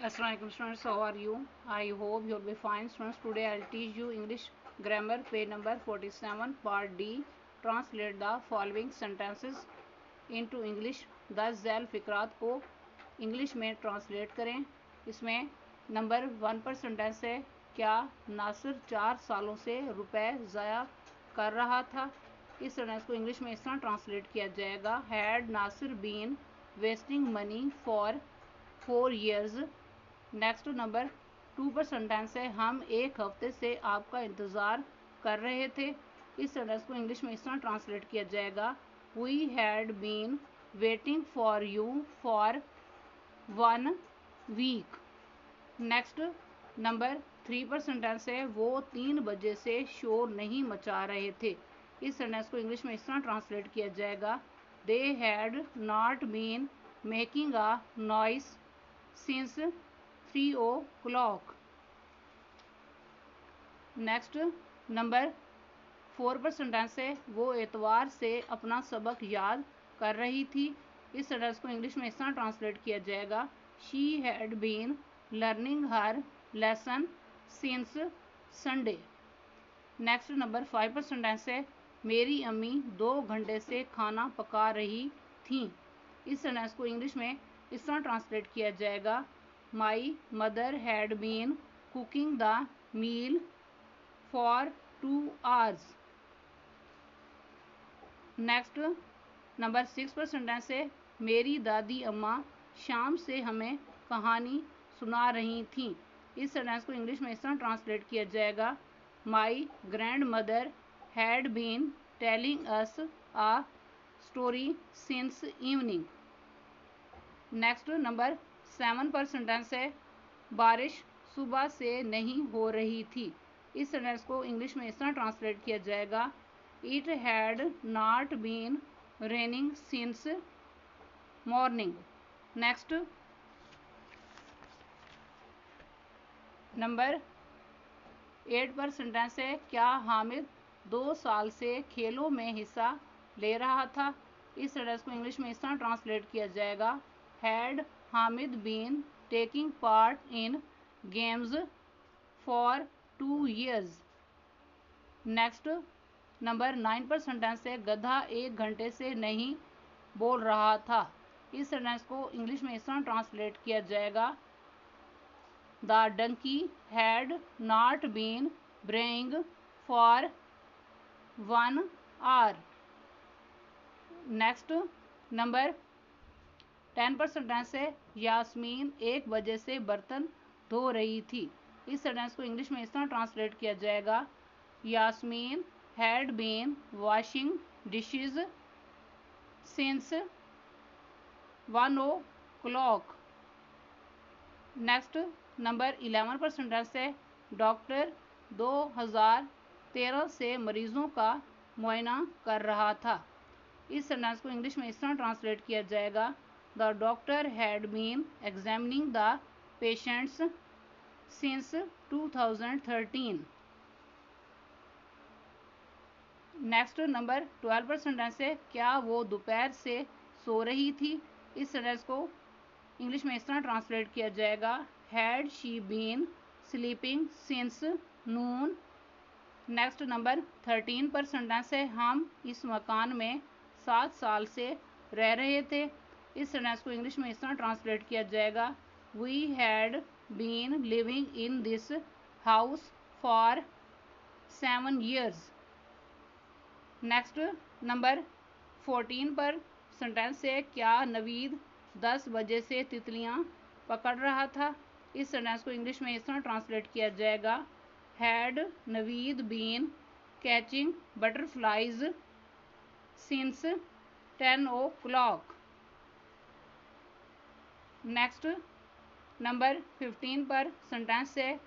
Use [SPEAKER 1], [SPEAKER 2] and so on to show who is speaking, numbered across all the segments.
[SPEAKER 1] Assalamualaikum students, how are you? I hope you'll be fine students. Today I'll teach you English grammar page number 47 part D. Translate the following sentences into English. 10 Zail फिक्रात को English में translate करें। इसमें number 1 पर sentence है, क्या नासिर 4 सालों से रुपए ज़ाया कर रहा था। इस सेंटेंस को इंग्लिश में इस तरह ट्रांसलेट किया जाएगा, had Nasir been wasting money for 4 years। Next number 2 पर सेंटेंस है, हम 1 हफ्ते से आपका इंतज़ार कर रहे थे। इस सेंटेंस को इंग्लिश में इस तरह ट्रांसलेट किया जाएगा, we had been waiting for you for 1 week। Next number 3 पर सेंटेंस है, वो 3 बजे से शोर नहीं मचा रहे थे। इस सेंटेंस को इंग्लिश में इस तरह ट्रांसलेट किया जाएगा, they had not been making a noise since 3 o'clock। Next number 4 पर सेंटेंस है, वो एतवार से अपना सबक याद कर रही थी। इस सेंटेंस को इंग्लिश में इस तरह ट्रांसलेट किया जाएगा, she had been learning her lesson since Sunday. Next number 5 पर सेंटेंस है, मेरी अम्मी 2 घंटे से खाना पका रही थी। इस सेंटेंस को इंग्लिश में इस तरह ट्रांसलेट किया जाएगा, my mother had been cooking the meal for 2 hours। Next number 6 पर सेंटेंस है, मेरी दादी अम्मा शाम से हमें कहानी सुना रही थी। इस सेंटेंस को इंग्लिश में इस तरह ट्रांसलेट किया जाएगा, my grandmother had been telling us a story since evening. Next number 7 पर सेंटेंस है, बारिश सुबह से नहीं हो रही थी। इस सेंटेंस को इंग्लिश में इस तरह ट्रांसलेट किया जाएगा, it had not been raining since morning. Next number 8 पर सेंटेंस है, क्या हामिद 2 साल से खेलों में हिस्सा ले रहा था। इस सेंटेंस को इंग्लिश में इस तरह ट्रांसलेट किया जाएगा, had Hamid been taking part in games for 2 years। Next number 9 पर सेंटेंस है, गधा 1 घंटे से नहीं बोल रहा था। इस सेंटेंस को इंग्लिश में इस तरह ट्रांसलेट किया जाएगा, the donkey had not been braying for 1 hour। Next number 10 पर सेंटेंस है, यास्मीन 1 बजे से बर्तन धो रही थी। इस सेंटेंस को इंग्लिश में इस तरह ट्रांसलेट किया जाएगा, Yasmin had been washing dishes since 1 o'clock। Next number 11 पर सेंटेंस है, डॉक्टर 2013 से मरीजों का मुआयना कर रहा था। इस सेंटेंस को इंग्लिश में इस तरह ट्रांसलेट किया जाएगा, the doctor had been examining the patients since 2013। Next number 12 पर सेंटेंस है, क्या वो दोपहर से सो रही थी। इस सेंटेंस को इंग्लिश में इस तरह ट्रांसलेट किया जाएगा, had she been sleeping since noon. Next number 13 पर सेंटेंस है, हम इस मकान में 7 साल से रह रहे थे। इस सेंटेंस को इंग्लिश में इस तरह ट्रांसलेट किया जाएगा, we had been living in this house for 7 years। Next number 14 पर सेंटेंस है, क्या नवीद 10 बजे से तितलियां पकड़ रहा था। इस सेंटेंस को इंग्लिश में इस तरह ट्रांसलेट किया जाएगा, had Navid been catching butterflies since 10 o'clock। Next number 15 पर सेंटेंस है,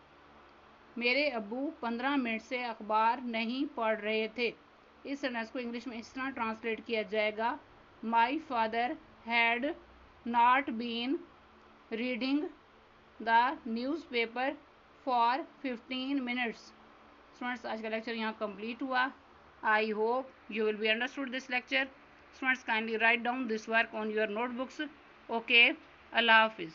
[SPEAKER 1] मेरे अब्बू 15 मिनट से अखबार नहीं पढ़ रहे थे। इस सेंटेंस को इंग्लिश में इस तरह ट्रांसलेट किया जाएगा, my father had not been reading the newspaper for 15 minutes। Students, आज का लेक्चर यहाँ कंप्लीट हुआ। I hope you will be understood this lecture. Students, kindly write down this work on your notebooks. Okay, Allah Hafiz.